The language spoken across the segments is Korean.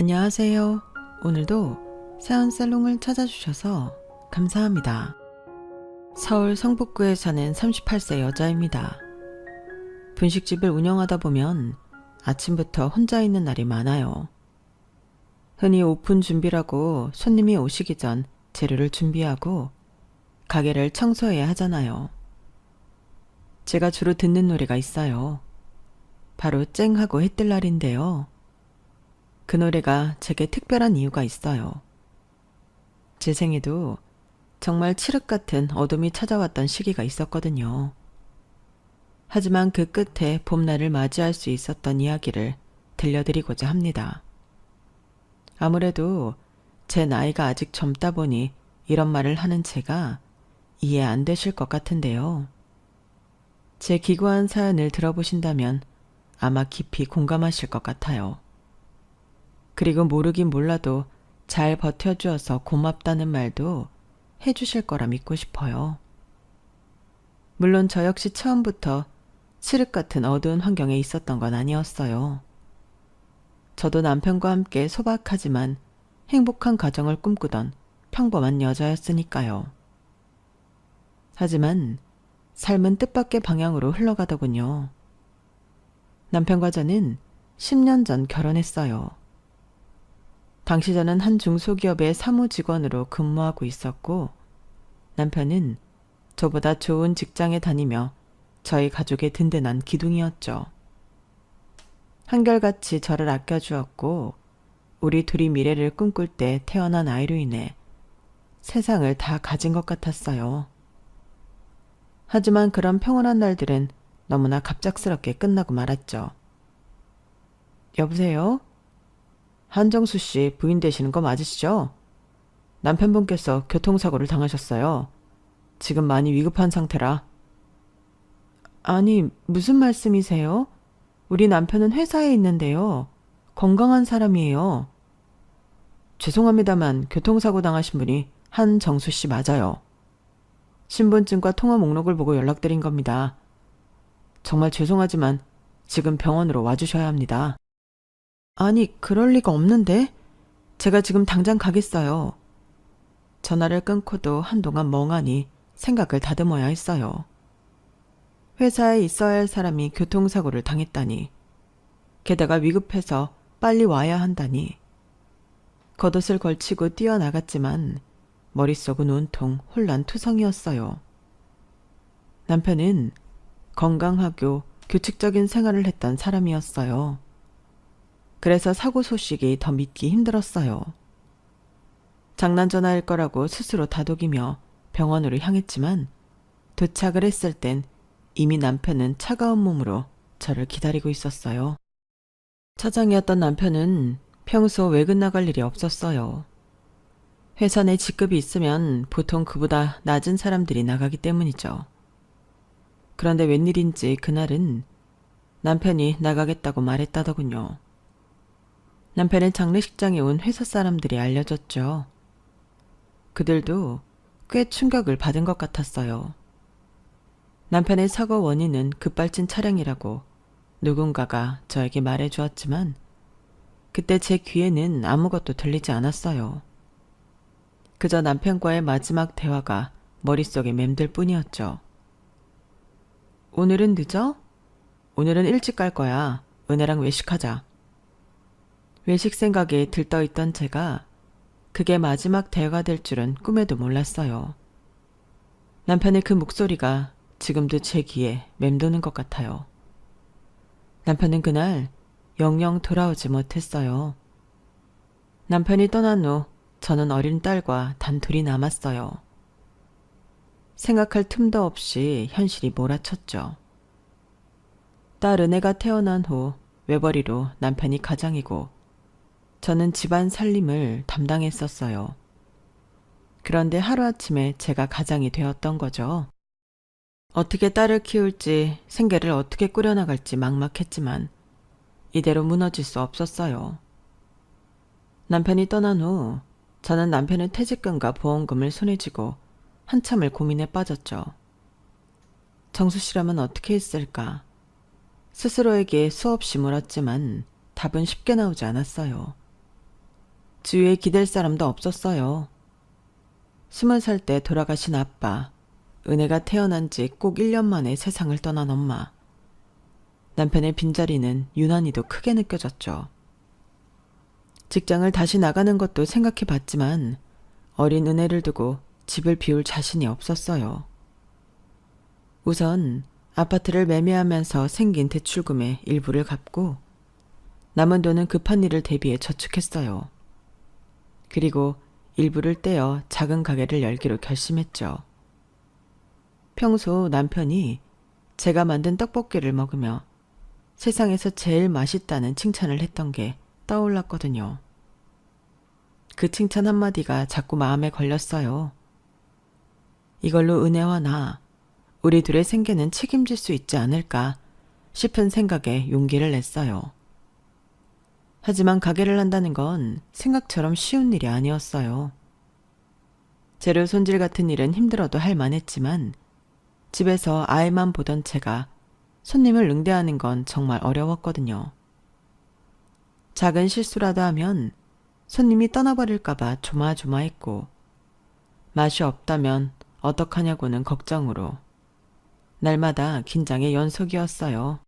안녕하세요. 오늘도 세안살롱을 찾아주셔서 감사합니다. 서울 성북구에 사는 38세 여자입니다. 분식집을 운영하다 보면 아침부터 혼자 있는 날이 많아요. 흔히 오픈 준비라고 손님이 오시기 전 재료를 준비하고 가게를 청소해야 하잖아요. 제가 주로 듣는 노래가 있어요. 바로 쨍하고 해뜰 날인데요. 그 노래가 제게 특별한 이유가 있어요. 제 생에도 정말 칠흑 같은 어둠이 찾아왔던 시기가 있었거든요. 하지만 그 끝에 봄날을 맞이할 수 있었던 이야기를 들려드리고자 합니다. 아무래도 제 나이가 아직 젊다 보니 이런 말을 하는 제가 이해 안 되실 것 같은데요. 제 기구한 사연을 들어보신다면 아마 깊이 공감하실 것 같아요. 그리고 모르긴 몰라도 잘 버텨주어서 고맙다는 말도 해주실 거라 믿고 싶어요. 물론 저 역시 처음부터 칠흑 같은 어두운 환경에 있었던 건 아니었어요. 저도 남편과 함께 소박하지만 행복한 가정을 꿈꾸던 평범한 여자였으니까요. 하지만 삶은 뜻밖의 방향으로 흘러가더군요. 남편과 저는 10년 전 결혼했어요. 당시 저는 한 중소기업의 사무직원으로 근무하고 있었고 남편은 저보다 좋은 직장에 다니며 저희 가족의 든든한 기둥이었죠. 한결같이 저를 아껴주었고 우리 둘이 미래를 꿈꿀 때 태어난 아이로 인해 세상을 다 가진 것 같았어요. 하지만 그런 평온한 날들은 너무나 갑작스럽게 끝나고 말았죠. 여보세요? 한정수 씨 부인 되시는 거 맞으시죠? 남편분께서 교통사고를 당하셨어요. 지금 많이 위급한 상태라. 아니, 무슨 말씀이세요? 우리 남편은 회사에 있는데요. 건강한 사람이에요. 죄송합니다만 교통사고 당하신 분이 한정수 씨 맞아요. 신분증과 통화 목록을 보고 연락드린 겁니다. 정말 죄송하지만 지금 병원으로 와주셔야 합니다. 아니, 그럴 리가 없는데? 제가 지금 당장 가겠어요. 전화를 끊고도 한동안 멍하니 생각을 다듬어야 했어요. 회사에 있어야 할 사람이 교통사고를 당했다니. 게다가 위급해서 빨리 와야 한다니. 겉옷을 걸치고 뛰어나갔지만 머릿속은 온통 혼란투성이었어요. 남편은 건강하고 규칙적인 생활을 했던 사람이었어요. 그래서 사고 소식이 더 믿기 힘들었어요. 장난 전화일 거라고 스스로 다독이며 병원으로 향했지만 도착을 했을 땐 이미 남편은 차가운 몸으로 저를 기다리고 있었어요. 차장이었던 남편은 평소 외근 나갈 일이 없었어요. 회사 내 직급이 있으면 보통 그보다 낮은 사람들이 나가기 때문이죠. 그런데 웬일인지 그날은 남편이 나가겠다고 말했다더군요. 남편의 장례식장에 온 회사 사람들이 알려줬죠. 그들도 꽤 충격을 받은 것 같았어요. 남편의 사고 원인은 급발진 차량이라고 누군가가 저에게 말해주었지만 그때 제 귀에는 아무것도 들리지 않았어요. 그저 남편과의 마지막 대화가 머릿속에 맴들 뿐이었죠. 오늘은 늦어? 오늘은 일찍 갈 거야. 은혜랑 외식하자. 외식 생각에 들떠있던 제가 그게 마지막 대화가 될 줄은 꿈에도 몰랐어요. 남편의 그 목소리가 지금도 제 귀에 맴도는 것 같아요. 남편은 그날 영영 돌아오지 못했어요. 남편이 떠난 후 저는 어린 딸과 단둘이 남았어요. 생각할 틈도 없이 현실이 몰아쳤죠. 딸 은혜가 태어난 후 외벌이로 남편이 가장이고 저는 집안 살림을 담당했었어요. 그런데 하루아침에 제가 가장이 되었던 거죠. 어떻게 딸을 키울지 생계를 어떻게 꾸려나갈지 막막했지만 이대로 무너질 수 없었어요. 남편이 떠난 후 저는 남편의 퇴직금과 보험금을 손에 쥐고 한참을 고민에 빠졌죠. 정수 씨라면 어떻게 했을까? 스스로에게 수없이 물었지만 답은 쉽게 나오지 않았어요. 주위에 기댈 사람도 없었어요. 20살 때 돌아가신 아빠, 은혜가 태어난 지 꼭 1년 만에 세상을 떠난 엄마. 남편의 빈자리는 유난히도 크게 느껴졌죠. 직장을 다시 나가는 것도 생각해 봤지만 어린 은혜를 두고 집을 비울 자신이 없었어요. 우선 아파트를 매매하면서 생긴 대출금의 일부를 갚고 남은 돈은 급한 일을 대비해 저축했어요. 그리고 일부를 떼어 작은 가게를 열기로 결심했죠. 평소 남편이 제가 만든 떡볶이를 먹으며 세상에서 제일 맛있다는 칭찬을 했던 게 떠올랐거든요. 그 칭찬 한마디가 자꾸 마음에 걸렸어요. 이걸로 은혜와 나, 우리 둘의 생계는 책임질 수 있지 않을까 싶은 생각에 용기를 냈어요. 하지만 가게를 한다는 건 생각처럼 쉬운 일이 아니었어요. 재료 손질 같은 일은 힘들어도 할 만했지만 집에서 아이만 보던 제가 손님을 응대하는 건 정말 어려웠거든요. 작은 실수라도 하면 손님이 떠나버릴까봐 조마조마했고 맛이 없다면 어떡하냐고는 걱정으로 날마다 긴장의 연속이었어요.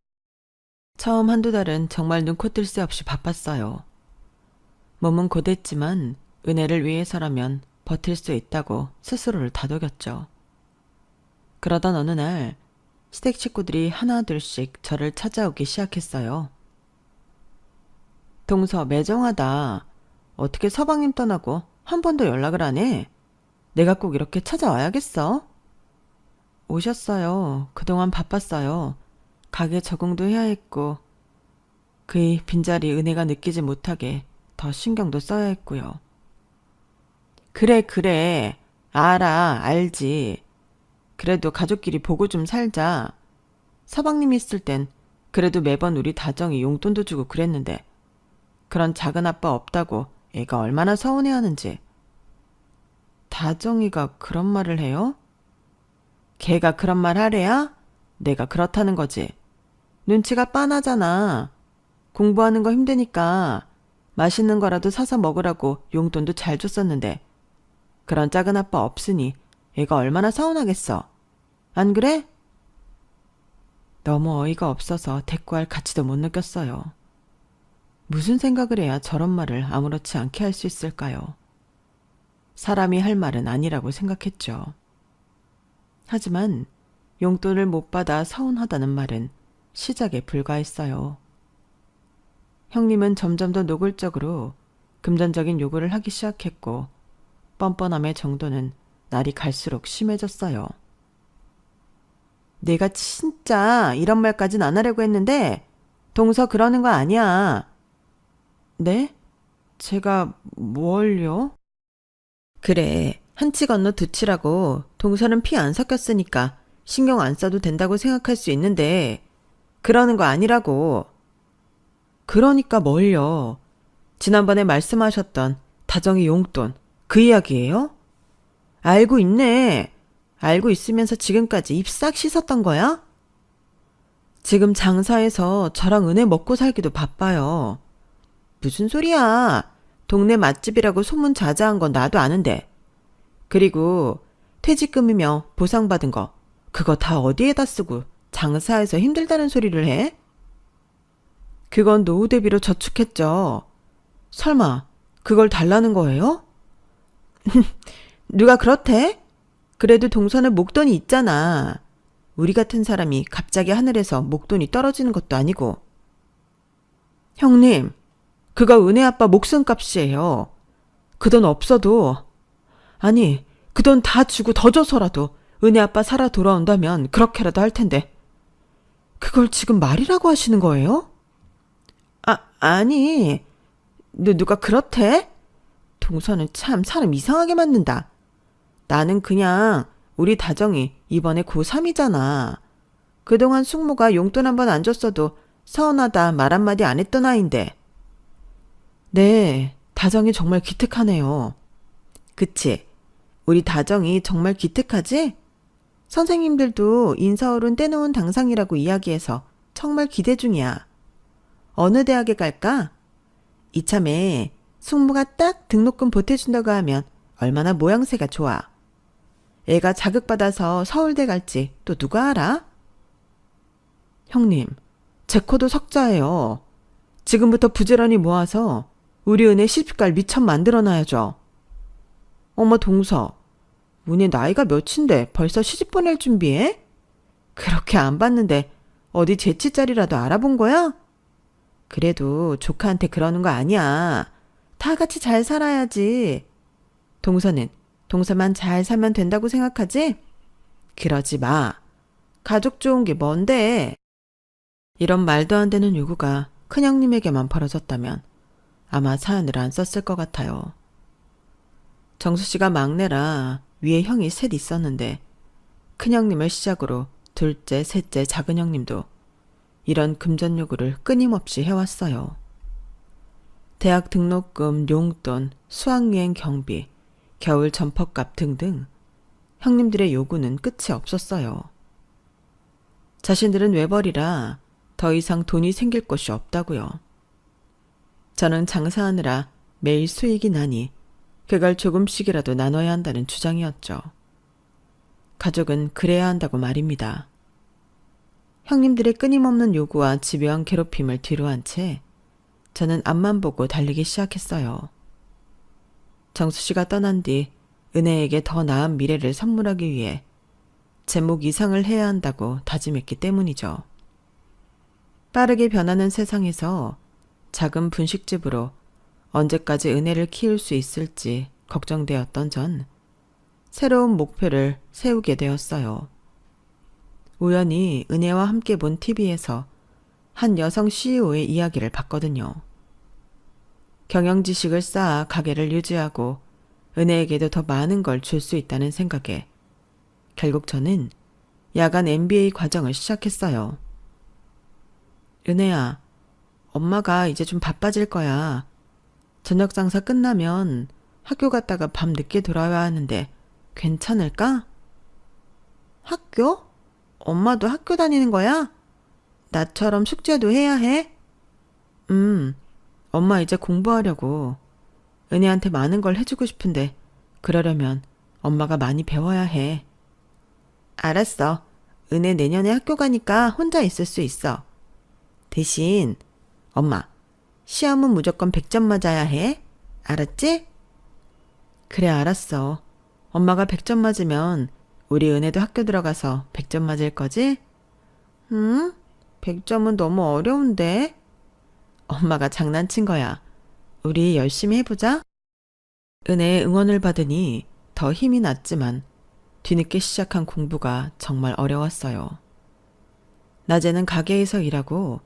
처음 한두 달은 정말 눈코 뜰 새 없이 바빴어요. 몸은 고됐지만 은혜를 위해서라면 버틸 수 있다고 스스로를 다독였죠. 그러던 어느 날 시댁 식구들이 하나둘씩 저를 찾아오기 시작했어요. 동서 매정하다. 어떻게 서방님 떠나고 한 번도 연락을 안 해? 내가 꼭 이렇게 찾아와야겠어? 오셨어요. 그동안 바빴어요. 가게 적응도 해야 했고 그의 빈자리 은혜가 느끼지 못하게 더 신경도 써야 했고요. 그래. 알지. 그래도 가족끼리 보고 좀 살자. 서방님이 있을 땐 그래도 매번 우리 다정이 용돈도 주고 그랬는데 그런 작은 아빠 없다고 애가 얼마나 서운해하는지. 다정이가 그런 말을 해요? 걔가 그런 말 하래야? 내가 그렇다는 거지. 눈치가 빤하잖아. 공부하는 거 힘드니까 맛있는 거라도 사서 먹으라고 용돈도 잘 줬었는데 그런 작은 아빠 없으니 애가 얼마나 서운하겠어. 안 그래? 너무 어이가 없어서 대꾸할 가치도 못 느꼈어요. 무슨 생각을 해야 저런 말을 아무렇지 않게 할 수 있을까요? 사람이 할 말은 아니라고 생각했죠. 하지만 용돈을 못 받아 서운하다는 말은 시작에 불과했어요. 형님은 점점 더 노골적으로 금전적인 요구를 하기 시작했고 뻔뻔함의 정도는 날이 갈수록 심해졌어요. 내가 진짜 이런 말까진 안 하려고 했는데 동서 그러는 거 아니야. 네? 제가 뭘요? 그래, 한치 건너 두치라고 동서는 피 안 섞였으니까 신경 안 써도 된다고 생각할 수 있는데 그러는 거 아니라고. 그러니까 뭘요? 지난번에 말씀하셨던 다정이 용돈 그 이야기예요? 알고 있네. 알고 있으면서 지금까지 입 싹 씻었던 거야? 지금 장사해서 저랑 은혜 먹고 살기도 바빠요. 무슨 소리야. 동네 맛집이라고 소문 자자한 건 나도 아는데. 그리고 퇴직금이며 보상받은 거 그거 다 어디에다 쓰고 장사해서 힘들다는 소리를 해? 그건 노후 대비로 저축했죠. 설마 그걸 달라는 거예요? 누가 그렇대? 그래도 동서는 목돈이 있잖아. 우리 같은 사람이 갑자기 하늘에서 목돈이 떨어지는 것도 아니고. 형님, 그거 은혜 아빠 목숨값이에요. 그 돈 없어도, 아니, 그 돈 다 주고 더 줘서라도 은혜 아빠 살아 돌아온다면 그렇게라도 할 텐데. 그걸 지금 말이라고 하시는 거예요? 아니, 누가 그렇대? 동서는 참 사람 이상하게 만든다. 나는 그냥 우리 다정이 이번에 고3이잖아. 그동안 숙모가 용돈 한 번 안 줬어도 서운하다 말 한마디 안 했던 아인데. 네, 다정이 정말 기특하네요. 그치? 우리 다정이 정말 기특하지? 선생님들도 인서울은 떼놓은 당상이라고 이야기해서 정말 기대 중이야. 어느 대학에 갈까? 이참에 숙모가 딱 등록금 보태준다고 하면 얼마나 모양새가 좋아. 애가 자극받아서 서울대 갈지 또 누가 알아? 형님, 제 코도 석자예요. 지금부터 부지런히 모아서 우리 은혜 시집갈 미천 만들어놔야죠. 어머 동서, 은혜 나이가 몇인데 벌써 시집 보낼 준비해? 그렇게 안 봤는데 어디 재치짜리라도 알아본 거야? 그래도 조카한테 그러는 거 아니야. 다 같이 잘 살아야지. 동서는 동서만 잘 살면 된다고 생각하지? 그러지 마. 가족 좋은 게 뭔데? 이런 말도 안 되는 요구가 큰형님에게만 벌어졌다면 아마 사연을 안 썼을 것 같아요. 정수 씨가 막내라 위에 형이 셋 있었는데 큰형님을 시작으로 둘째, 셋째, 작은 형님도 이런 금전 요구를 끊임없이 해왔어요. 대학 등록금, 용돈, 수학여행 경비, 겨울 점퍼값 등등 형님들의 요구는 끝이 없었어요. 자신들은 외벌이라 더 이상 돈이 생길 곳이 없다고요. 저는 장사하느라 매일 수익이 나니 그걸 조금씩이라도 나눠야 한다는 주장이었죠. 가족은 그래야 한다고 말입니다. 형님들의 끊임없는 요구와 집요한 괴롭힘을 뒤로한 채 저는 앞만 보고 달리기 시작했어요. 정수 씨가 떠난 뒤 은혜에게 더 나은 미래를 선물하기 위해 제목 이상을 해야 한다고 다짐했기 때문이죠. 빠르게 변하는 세상에서 작은 분식집으로 언제까지 은혜를 키울 수 있을지 걱정되었던 전 새로운 목표를 세우게 되었어요. 우연히 은혜와 함께 본 TV에서 한 여성 CEO의 이야기를 봤거든요. 경영 지식을 쌓아 가게를 유지하고 은혜에게도 더 많은 걸 줄 수 있다는 생각에 결국 저는 야간 MBA 과정을 시작했어요. 은혜야, 엄마가 이제 좀 바빠질 거야. 저녁 장사 끝나면 학교 갔다가 밤 늦게 돌아와야 하는데 괜찮을까? 학교? 엄마도 학교 다니는 거야? 나처럼 숙제도 해야 해? 엄마 이제 공부하려고. 은혜한테 많은 걸 해주고 싶은데 그러려면 엄마가 많이 배워야 해. 알았어. 은혜 내년에 학교 가니까 혼자 있을 수 있어. 대신 엄마, 시험은 무조건 100점 맞아야 해. 알았지? 그래, 알았어. 엄마가 100점 맞으면 우리 은혜도 학교 들어가서 100점 맞을 거지? 100점은 너무 어려운데? 엄마가 장난친 거야. 우리 열심히 해보자. 은혜의 응원을 받으니 더 힘이 났지만 뒤늦게 시작한 공부가 정말 어려웠어요. 낮에는 가게에서 일하고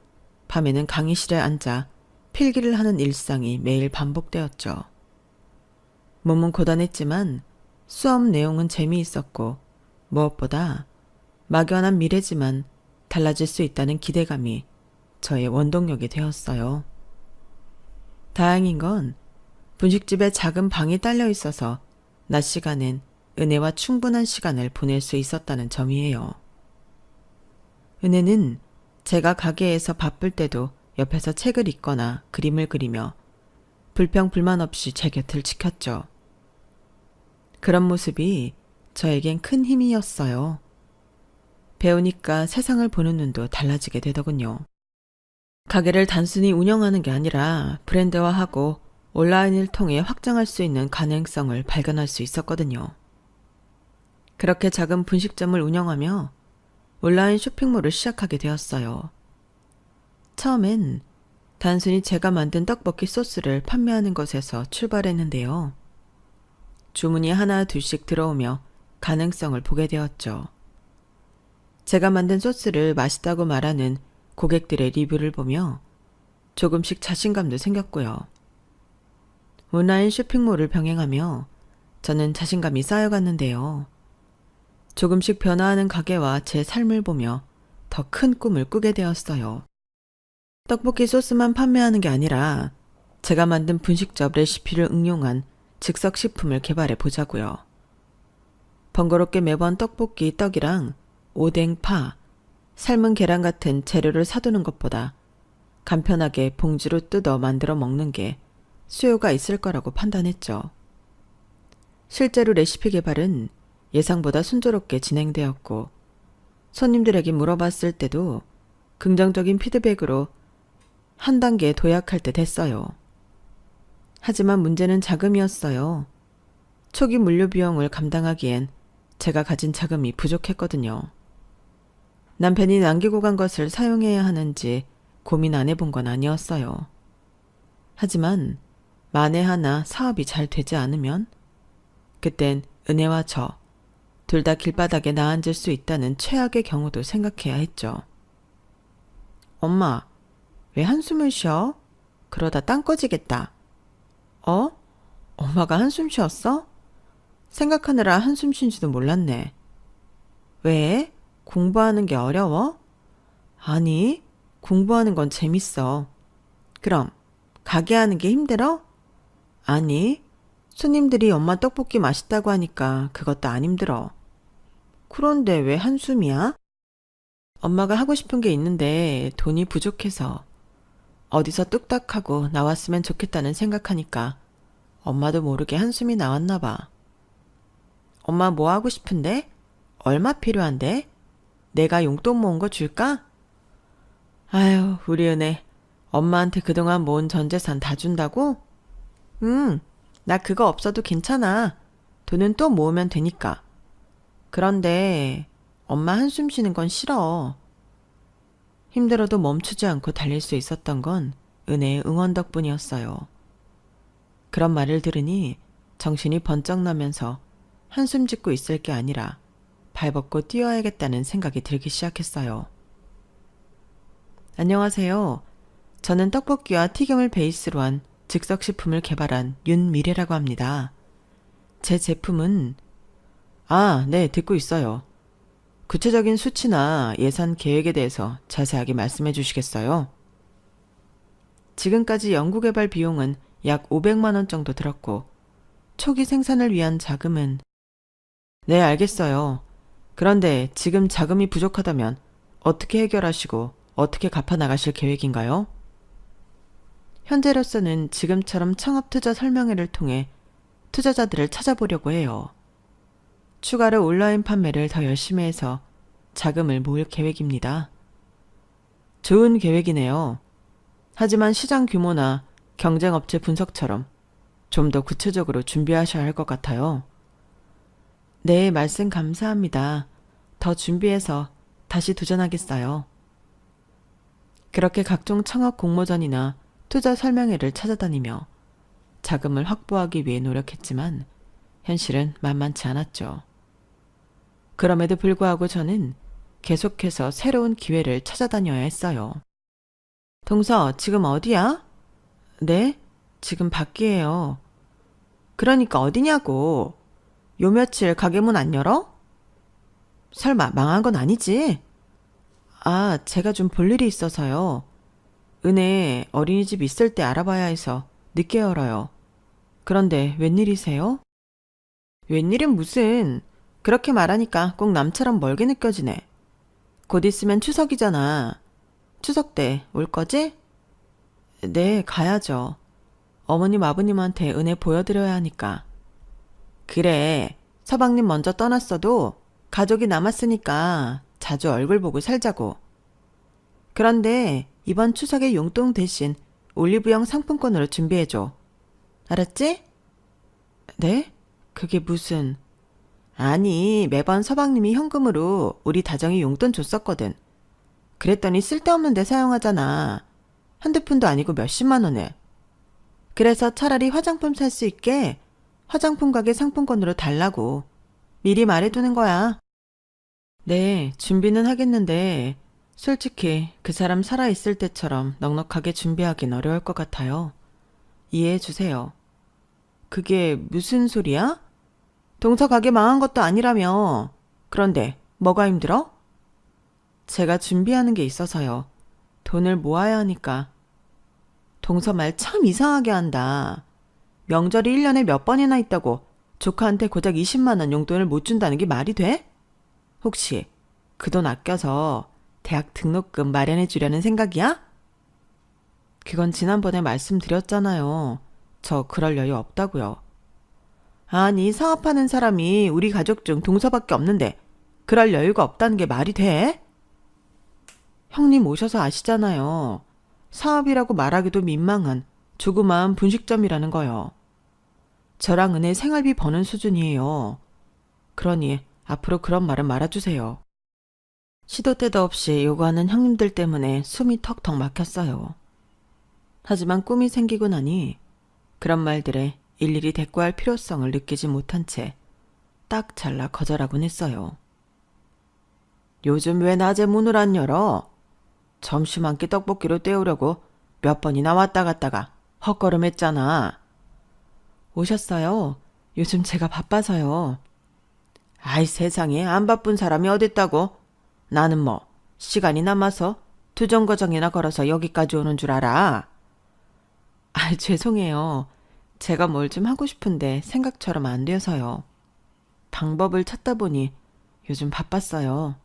밤에는 강의실에 앉아 필기를 하는 일상이 매일 반복되었죠. 몸은 고단했지만 수업 내용은 재미있었고 무엇보다 막연한 미래지만 달라질 수 있다는 기대감이 저의 원동력이 되었어요. 다행인 건 분식집에 작은 방이 딸려 있어서 낮 시간엔 은혜와 충분한 시간을 보낼 수 있었다는 점이에요. 은혜는 제가 가게에서 바쁠 때도 옆에서 책을 읽거나 그림을 그리며 불평불만 없이 제 곁을 지켰죠. 그런 모습이 저에겐 큰 힘이었어요. 배우니까 세상을 보는 눈도 달라지게 되더군요. 가게를 단순히 운영하는 게 아니라 브랜드화하고 온라인을 통해 확장할 수 있는 가능성을 발견할 수 있었거든요. 그렇게 작은 분식점을 운영하며 온라인 쇼핑몰을 시작하게 되었어요. 처음엔 단순히 제가 만든 떡볶이 소스를 판매하는 것에서 출발했는데요. 주문이 하나 둘씩 들어오며 가능성을 보게 되었죠. 제가 만든 소스를 맛있다고 말하는 고객들의 리뷰를 보며 조금씩 자신감도 생겼고요. 온라인 쇼핑몰을 병행하며 저는 자신감이 쌓여갔는데요. 조금씩 변화하는 가게와 제 삶을 보며 더 큰 꿈을 꾸게 되었어요. 떡볶이 소스만 판매하는 게 아니라 제가 만든 분식점 레시피를 응용한 즉석식품을 개발해 보자고요. 번거롭게 매번 떡볶이 떡이랑 오뎅, 파, 삶은 계란 같은 재료를 사두는 것보다 간편하게 봉지로 뜯어 만들어 먹는 게 수요가 있을 거라고 판단했죠. 실제로 레시피 개발은 예상보다 순조롭게 진행되었고 손님들에게 물어봤을 때도 긍정적인 피드백으로 한 단계 도약할 때 됐어요. 하지만 문제는 자금이었어요. 초기 물류 비용을 감당하기엔 제가 가진 자금이 부족했거든요. 남편이 남기고 간 것을 사용해야 하는지 고민 안 해본 건 아니었어요. 하지만 만에 하나 사업이 잘 되지 않으면 그땐 은혜와 저 둘 다 길바닥에 나앉을 수 있다는 최악의 경우도 생각해야 했죠. 엄마, 왜 한숨을 쉬어? 그러다 땅 꺼지겠다. 어? 엄마가 한숨 쉬었어? 생각하느라 한숨 쉰지도 몰랐네. 왜? 공부하는 게 어려워? 아니, 공부하는 건 재밌어. 그럼, 가게 하는 게 힘들어? 아니, 손님들이 엄마 떡볶이 맛있다고 하니까 그것도 안 힘들어. 그런데 왜 한숨이야? 엄마가 하고 싶은 게 있는데 돈이 부족해서 어디서 뚝딱하고 나왔으면 좋겠다는 생각하니까 엄마도 모르게 한숨이 나왔나 봐. 엄마 뭐 하고 싶은데? 얼마 필요한데? 내가 용돈 모은 거 줄까? 아유, 우리 은혜. 엄마한테 그동안 모은 전 재산 다 준다고? 나 그거 없어도 괜찮아. 돈은 또 모으면 되니까. 그런데 엄마 한숨 쉬는 건 싫어. 힘들어도 멈추지 않고 달릴 수 있었던 건 은혜의 응원 덕분이었어요. 그런 말을 들으니 정신이 번쩍 나면서 한숨 짓고 있을 게 아니라 발벗고 뛰어야겠다는 생각이 들기 시작했어요. 안녕하세요. 저는 떡볶이와 튀김을 베이스로 한 즉석식품을 개발한 윤미래라고 합니다. 제 제품은 네, 듣고 있어요. 구체적인 수치나 예산 계획에 대해서 자세하게 말씀해 주시겠어요? 지금까지 연구개발 비용은 약 500만 원 정도 들었고 초기 생산을 위한 자금은 네, 알겠어요. 그런데 지금 자금이 부족하다면 어떻게 해결하시고 어떻게 갚아 나가실 계획인가요? 현재로서는 지금처럼 창업투자 설명회를 통해 투자자들을 찾아보려고 해요. 추가로 온라인 판매를 더 열심히 해서 자금을 모을 계획입니다. 좋은 계획이네요. 하지만 시장 규모나 경쟁업체 분석처럼 좀 더 구체적으로 준비하셔야 할 것 같아요. 네, 말씀 감사합니다. 더 준비해서 다시 도전하겠어요. 그렇게 각종 창업 공모전이나 투자 설명회를 찾아다니며 자금을 확보하기 위해 노력했지만 현실은 만만치 않았죠. 그럼에도 불구하고 저는 계속해서 새로운 기회를 찾아다녀야 했어요. 동서, 지금 어디야? 네? 지금 밖이에요. 그러니까 어디냐고. 요 며칠 가게 문 안 열어? 설마 망한 건 아니지? 제가 좀 볼 일이 있어서요. 은혜 어린이집 있을 때 알아봐야 해서 늦게 열어요. 그런데 웬일이세요? 웬일은 무슨. 그렇게 말하니까 꼭 남처럼 멀게 느껴지네. 곧 있으면 추석이잖아. 추석 때 올 거지? 네, 가야죠. 어머님 아버님한테 은혜 보여드려야 하니까. 그래, 서방님 먼저 떠났어도 가족이 남았으니까 자주 얼굴 보고 살자고. 그런데 이번 추석에 용돈 대신 올리브영 상품권으로 준비해줘. 알았지? 네? 그게 무슨... 아니, 매번 서방님이 현금으로 우리 다정이 용돈 줬었거든. 그랬더니 쓸데없는 데 사용하잖아. 핸드폰도 아니고 몇십만 원을. 그래서 차라리 화장품 살 수 있게 화장품 가게 상품권으로 달라고 미리 말해두는 거야. 네, 준비는 하겠는데 솔직히 그 사람 살아있을 때처럼 넉넉하게 준비하긴 어려울 것 같아요. 이해해 주세요. 그게 무슨 소리야? 동서 가게 망한 것도 아니라며. 그런데 뭐가 힘들어? 제가 준비하는 게 있어서요. 돈을 모아야 하니까. 동서 말 참 이상하게 한다. 명절이 1년에 몇 번이나 있다고 조카한테 고작 20만 원 용돈을 못 준다는 게 말이 돼? 혹시 그 돈 아껴서 대학 등록금 마련해 주려는 생각이야? 그건 지난번에 말씀드렸잖아요. 저 그럴 여유 없다고요. 아니, 사업하는 사람이 우리 가족 중 동서밖에 없는데 그럴 여유가 없다는 게 말이 돼? 형님 오셔서 아시잖아요. 사업이라고 말하기도 민망한 조그마한 분식점이라는 거요. 저랑 은혜 생활비 버는 수준이에요. 그러니 앞으로 그런 말은 말아주세요. 시도 때도 없이 요구하는 형님들 때문에 숨이 턱턱 막혔어요. 하지만 꿈이 생기고 나니 그런 말들에 일일이 대꾸할 필요성을 느끼지 못한 채 딱 잘라 거절하곤 했어요. 요즘 왜 낮에 문을 안 열어? 점심 한 끼 떡볶이로 때우려고 몇 번이나 왔다 갔다가 헛걸음했잖아. 오셨어요? 요즘 제가 바빠서요. 아이 세상에 안 바쁜 사람이 어딨다고? 나는 뭐 시간이 남아서 두 정거장이나 걸어서 여기까지 오는 줄 알아. 아, 죄송해요. 제가 뭘 좀 하고 싶은데 생각처럼 안 돼서요. 방법을 찾다 보니 요즘 바빴어요.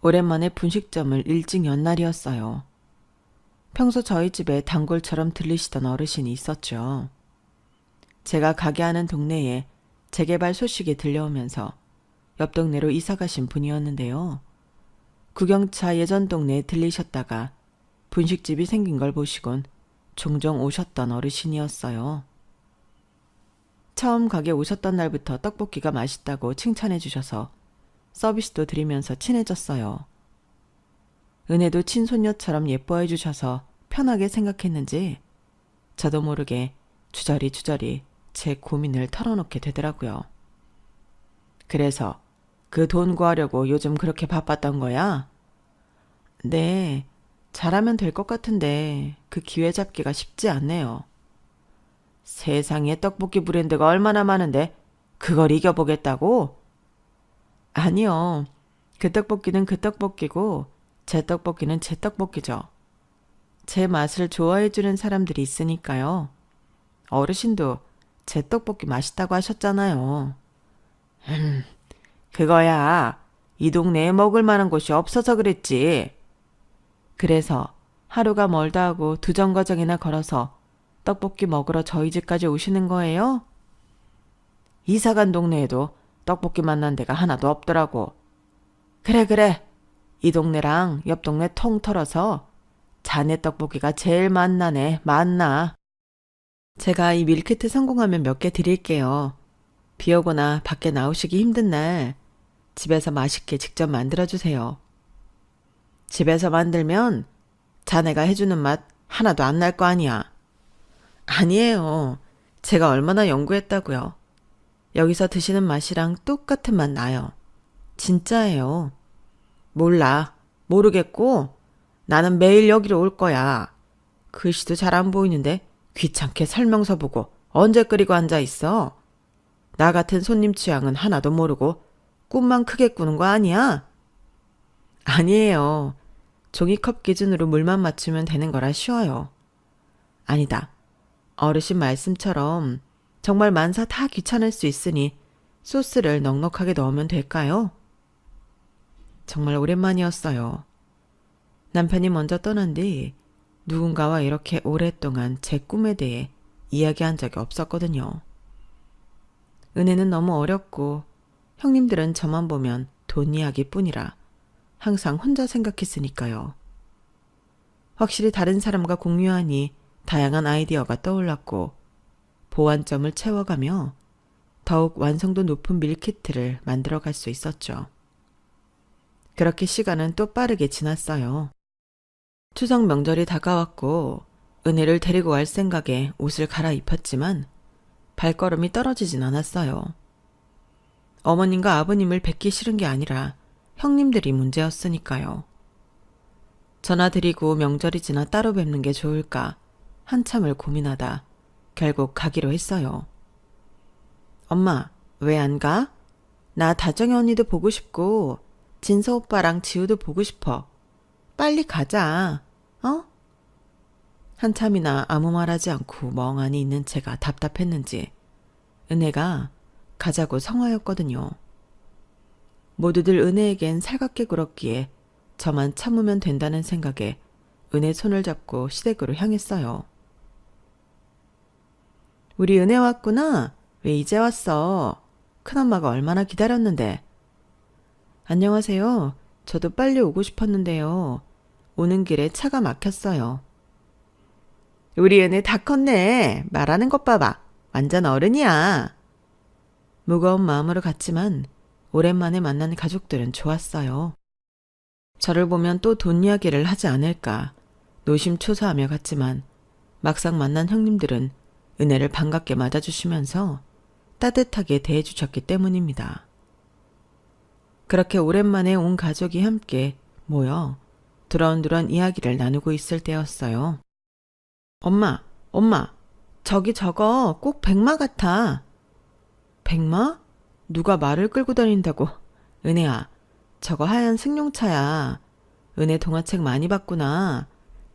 오랜만에 분식점을 일찍 연 날이었어요. 평소 저희 집에 단골처럼 들리시던 어르신이 있었죠. 제가 가게 하는 동네에 재개발 소식이 들려오면서 옆 동네로 이사 가신 분이었는데요. 구경차 예전 동네에 들리셨다가 분식집이 생긴 걸 보시곤 종종 오셨던 어르신이었어요. 처음 가게 오셨던 날부터 떡볶이가 맛있다고 칭찬해 주셔서 서비스도 드리면서 친해졌어요. 은혜도 친손녀처럼 예뻐해 주셔서 편하게 생각했는지 저도 모르게 주저리 제 고민을 털어놓게 되더라고요. 그래서 그 돈 구하려고 요즘 그렇게 바빴던 거야? 네, 잘하면 될 것 같은데 그 기회 잡기가 쉽지 않네요. 세상에 떡볶이 브랜드가 얼마나 많은데 그걸 이겨보겠다고? 아니요. 그 떡볶이는 그 떡볶이고 제 떡볶이는 제 떡볶이죠. 제 맛을 좋아해주는 사람들이 있으니까요. 어르신도 제 떡볶이 맛있다고 하셨잖아요. 그거야. 이 동네에 먹을 만한 곳이 없어서 그랬지. 그래서 하루가 멀다 하고 두 정거장이나 걸어서 떡볶이 먹으러 저희 집까지 오시는 거예요? 이사간 동네에도 떡볶이 맛난 데가 하나도 없더라고. 그래. 이 동네랑 옆 동네 통 털어서 자네 떡볶이가 제일 맛나네. 맛나. 제가 이 밀키트 성공하면 몇 개 드릴게요. 비 오거나 밖에 나오시기 힘든 날 집에서 맛있게 직접 만들어주세요. 집에서 만들면 자네가 해주는 맛 하나도 안 날 거 아니야. 아니에요. 제가 얼마나 연구했다고요. 여기서 드시는 맛이랑 똑같은 맛 나요. 진짜예요. 몰라. 모르겠고 나는 매일 여기로 올 거야. 글씨도 잘 안 보이는데 귀찮게 설명서 보고 언제 끓이고 앉아 있어. 나 같은 손님 취향은 하나도 모르고 꿈만 크게 꾸는 거 아니야? 아니에요. 종이컵 기준으로 물만 맞추면 되는 거라 쉬워요. 아니다. 어르신 말씀처럼 정말 만사 다 귀찮을 수 있으니 소스를 넉넉하게 넣으면 될까요? 정말 오랜만이었어요. 남편이 먼저 떠난 뒤 누군가와 이렇게 오랫동안 제 꿈에 대해 이야기한 적이 없었거든요. 은혜는 너무 어렸고 형님들은 저만 보면 돈 이야기뿐이라 항상 혼자 생각했으니까요. 확실히 다른 사람과 공유하니 다양한 아이디어가 떠올랐고 보완점을 채워가며 더욱 완성도 높은 밀키트를 만들어갈 수 있었죠. 그렇게 시간은 또 빠르게 지났어요. 추석 명절이 다가왔고 은혜를 데리고 갈 생각에 옷을 갈아입혔지만 발걸음이 떨어지진 않았어요. 어머님과 아버님을 뵙기 싫은 게 아니라 형님들이 문제였으니까요. 전화드리고 명절이 지나 따로 뵙는 게 좋을까 한참을 고민하다 결국 가기로 했어요. 엄마, 왜 안 가? 나 다정이 언니도 보고 싶고 진서 오빠랑 지우도 보고 싶어. 빨리 가자. 어? 한참이나 아무 말하지 않고 멍하니 있는 채가 답답했는지 은혜가 가자고 성화였거든요. 모두들 은혜에겐 살갑게 굴었기에 저만 참으면 된다는 생각에 은혜 손을 잡고 시댁으로 향했어요. 우리 은혜 왔구나. 왜 이제 왔어? 큰엄마가 얼마나 기다렸는데. 안녕하세요. 저도 빨리 오고 싶었는데요. 오는 길에 차가 막혔어요. 우리 은혜 다 컸네. 말하는 것 봐봐. 완전 어른이야. 무거운 마음으로 갔지만 오랜만에 만난 가족들은 좋았어요. 저를 보면 또 돈 이야기를 하지 않을까 노심초사하며 갔지만 막상 만난 형님들은 은혜를 반갑게 맞아주시면서 따뜻하게 대해주셨기 때문입니다. 그렇게 오랜만에 온 가족이 함께 모여 두런두런 이야기를 나누고 있을 때였어요. 엄마, 저기 저거 꼭 백마 같아. 백마? 누가 말을 끌고 다닌다고. 은혜야, 저거 하얀 승용차야. 은혜 동화책 많이 봤구나.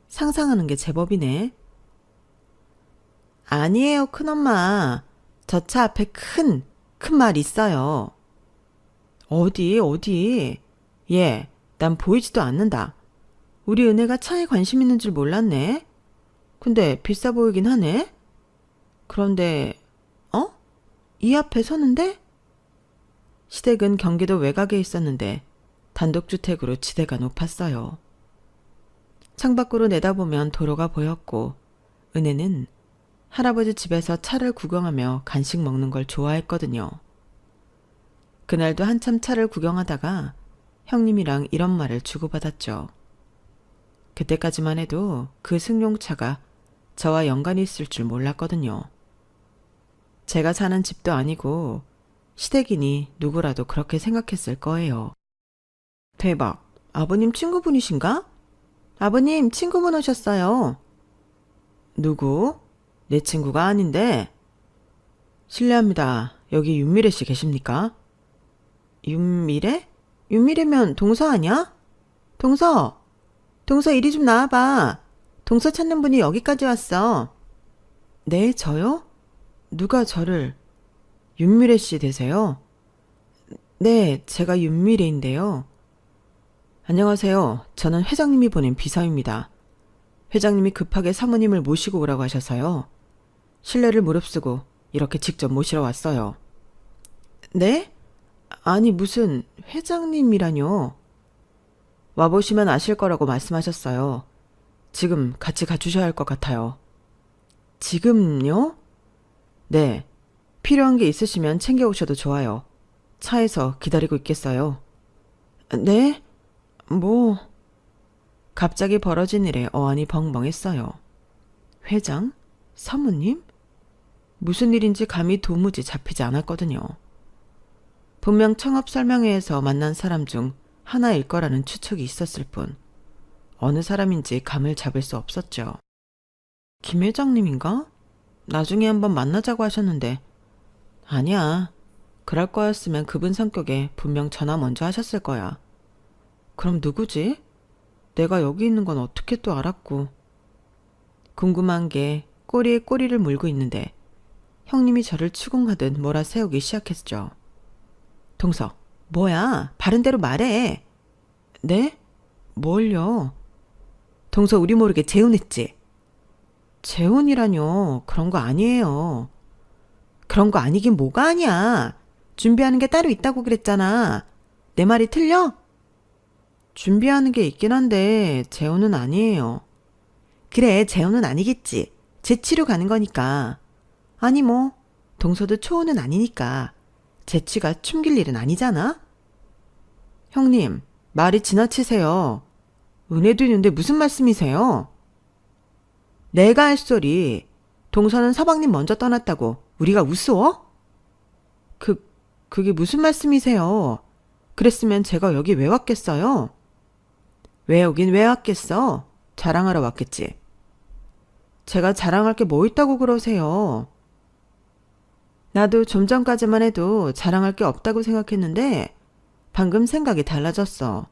상상하는 게 제법이네. 아니에요, 큰엄마. 저 차 앞에 큰 말 있어요. 어디? 난 보이지도 않는다. 우리 은혜가 차에 관심 있는 줄 몰랐네. 근데 비싸 보이긴 하네. 그런데, 이 앞에 서는데? 시댁은 경기도 외곽에 있었는데 단독주택으로 지대가 높았어요. 창밖으로 내다보면 도로가 보였고 은혜는 할아버지 집에서 차를 구경하며 간식 먹는 걸 좋아했거든요. 그날도 한참 차를 구경하다가 형님이랑 이런 말을 주고받았죠. 그때까지만 해도 그 승용차가 저와 연관이 있을 줄 몰랐거든요. 제가 사는 집도 아니고 시댁이니 누구라도 그렇게 생각했을 거예요. 대박, 아버님 친구분이신가? 아버님 친구분 오셨어요. 누구? 내 친구가 아닌데. 실례합니다. 여기 윤미래 씨 계십니까? 윤미래? 윤미래면 동서 아니야? 동서 이리 좀 나와봐. 동서 찾는 분이 여기까지 왔어. 네, 저요? 누가 저를... 윤미래 씨 되세요? 네, 제가 윤미래인데요. 안녕하세요. 저는 회장님이 보낸 비서입니다. 회장님이 급하게 사모님을 모시고 오라고 하셔서요. 실례를 무릅쓰고 이렇게 직접 모시러 왔어요. 네? 아니 무슨 회장님이라뇨. 와보시면 아실 거라고 말씀하셨어요. 지금 같이 가주셔야 할 것 같아요. 지금요? 네. 필요한 게 있으시면 챙겨오셔도 좋아요. 차에서 기다리고 있겠어요. 네? 갑자기 벌어진 일에 어안이 벙벙했어요. 회장? 사모님? 무슨 일인지 감이 도무지 잡히지 않았거든요. 분명 창업 설명회에서 만난 사람 중 하나일 거라는 추측이 있었을 뿐 어느 사람인지 감을 잡을 수 없었죠. 김 회장님인가? 나중에 한번 만나자고 하셨는데 아니야. 그럴 거였으면 그분 성격에 분명 전화 먼저 하셨을 거야. 그럼 누구지? 내가 여기 있는 건 어떻게 또 알았고. 궁금한 게 꼬리에 꼬리를 물고 있는데 형님이 저를 추궁하듯 몰아세우기 시작했죠. 동서, 뭐야? 바른 대로 말해. 네? 뭘요? 동서 우리 모르게 재혼했지? 재혼이라뇨. 그런 거 아니에요. 그런 거 아니긴 뭐가 아니야. 준비하는 게 따로 있다고 그랬잖아. 내 말이 틀려? 준비하는 게 있긴 한데 재혼은 아니에요. 그래, 재혼은 아니겠지. 재치로 가는 거니까. 아니 동서도 초혼은 아니니까. 재치가 춤길 일은 아니잖아. 형님, 말이 지나치세요. 은혜도 있는데 무슨 말씀이세요? 내가 할 소리. 동서는 서방님 먼저 떠났다고 우리가 우스워? 그게 무슨 말씀이세요? 그랬으면 제가 여기 왜 왔겠어요? 왜 오긴 왜 왔겠어? 자랑하러 왔겠지. 제가 자랑할 게 뭐 있다고 그러세요? 나도 좀 전까지만 해도 자랑할 게 없다고 생각했는데 방금 생각이 달라졌어.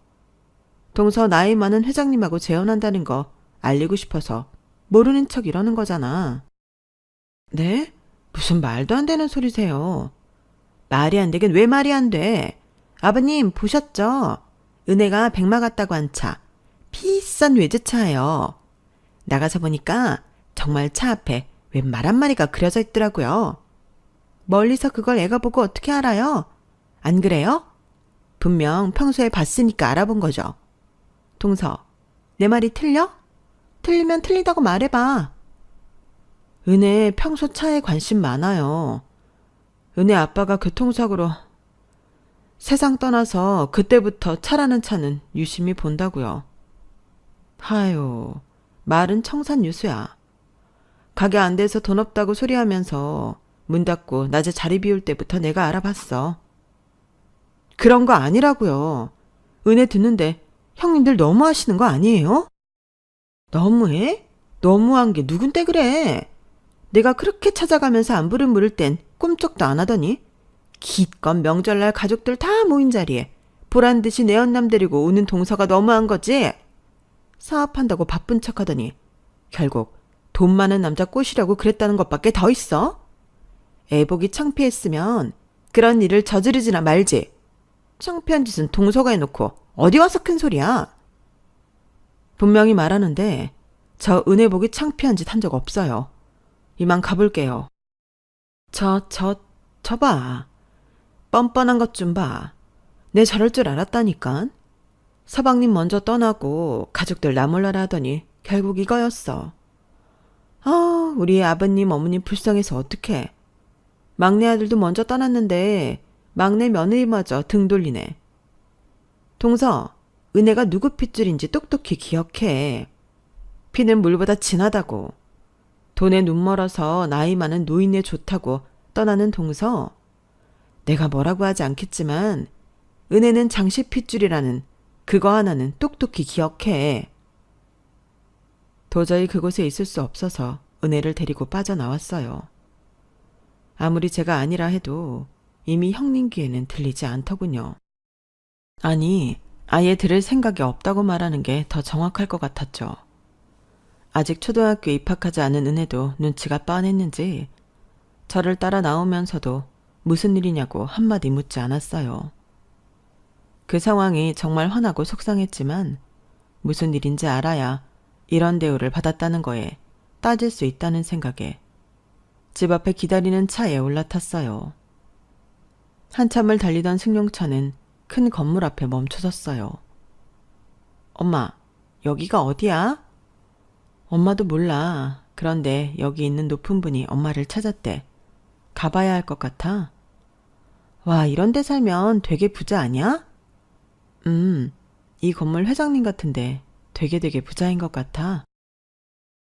동서 나이 많은 회장님하고 재혼한다는 거 알리고 싶어서 모르는 척 이러는 거잖아. 네? 무슨 말도 안 되는 소리세요. 말이 안 되긴 왜 말이 안 돼? 아버님 보셨죠? 은혜가 백마 같다고 한 차. 비싼 외제차예요. 나가서 보니까 정말 차 앞에 웬 말 한마리가 그려져 있더라고요. 멀리서 그걸 애가 보고 어떻게 알아요? 안 그래요? 분명 평소에 봤으니까 알아본 거죠. 동서, 내 말이 틀려? 틀리면 틀리다고 말해봐. 은혜 평소 차에 관심 많아요. 은혜 아빠가 교통사고로 세상 떠나서 그때부터 차라는 차는 유심히 본다고요. 하요, 말은 청산유수야. 가게 안 돼서 돈 없다고 소리하면서 문 닫고 낮에 자리 비울 때부터 내가 알아봤어. 그런 거 아니라고요. 은혜 듣는데 형님들 너무하시는 거 아니에요? 너무해? 너무한 게 누군데 그래? 내가 그렇게 찾아가면서 안부를 물을 땐 꿈쩍도 안 하더니 기껏 명절날 가족들 다 모인 자리에 보란듯이 내 언남 데리고 오는 동서가 너무한 거지? 사업한다고 바쁜 척하더니 결국 돈 많은 남자 꼬시려고 그랬다는 것밖에 더 있어? 애복이 창피했으면 그런 일을 저지르지나 말지. 창피한 짓은 동서가 해놓고 어디 와서 큰 소리야? 분명히 말하는데 저 은혜복이 창피한 짓 한 적 없어요. 이만 가볼게요. 저 봐. 뻔뻔한 것 좀 봐. 내 저럴 줄 알았다니까. 서방님 먼저 떠나고 가족들 나 몰라라 하더니 결국 이거였어. 우리 아버님 어머님 불쌍해서 어떡해. 막내 아들도 먼저 떠났는데 막내 며느리마저 등 돌리네. 동서, 은혜가 누구 핏줄인지 똑똑히 기억해. 피는 물보다 진하다고. 돈에 눈 멀어서 나이 많은 노인네 좋다고 떠나는 동서. 내가 뭐라고 하지 않겠지만 은혜는 장씨 핏줄이라는 그거 하나는 똑똑히 기억해. 도저히 그곳에 있을 수 없어서 은혜를 데리고 빠져나왔어요. 아무리 제가 아니라 해도 이미 형님 귀에는 들리지 않더군요. 아니, 아예 들을 생각이 없다고 말하는 게 더 정확할 것 같았죠. 아직 초등학교에 입학하지 않은 은혜도 눈치가 빤했는지 저를 따라 나오면서도 무슨 일이냐고 한마디 묻지 않았어요. 그 상황이 정말 화나고 속상했지만 무슨 일인지 알아야 이런 대우를 받았다는 거에 따질 수 있다는 생각에 집 앞에 기다리는 차에 올라탔어요. 한참을 달리던 승용차는 큰 건물 앞에 멈춰섰어요. 엄마, 여기가 어디야? 엄마도 몰라. 그런데 여기 있는 높은 분이 엄마를 찾았대. 가봐야 할 것 같아. 와, 이런 데 살면 되게 부자 아니야? 이 건물 회장님 같은데 되게 부자인 것 같아.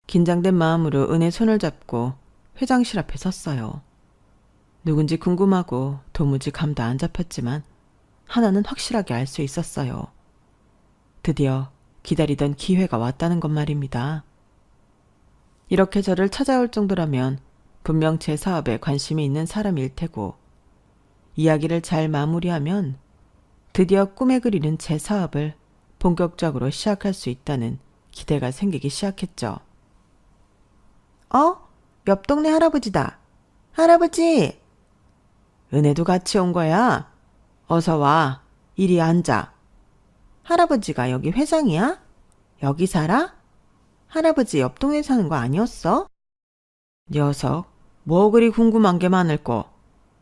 긴장된 마음으로 은혜 손을 잡고 회장실 앞에 섰어요. 누군지 궁금하고 도무지 감도 안 잡혔지만 하나는 확실하게 알 수 있었어요. 드디어 기다리던 기회가 왔다는 것 말입니다. 이렇게 저를 찾아올 정도라면 분명 제 사업에 관심이 있는 사람일 테고 이야기를 잘 마무리하면 드디어 꿈에 그리는 제 사업을 본격적으로 시작할 수 있다는 기대가 생기기 시작했죠. 옆 동네 할아버지다. 할아버지! 은혜도 같이 온 거야? 어서 와. 이리 앉아. 할아버지가 여기 회장이야? 여기 살아? 할아버지 옆 동네 사는 거 아니었어? 녀석, 뭐 그리 궁금한 게 많을꼬.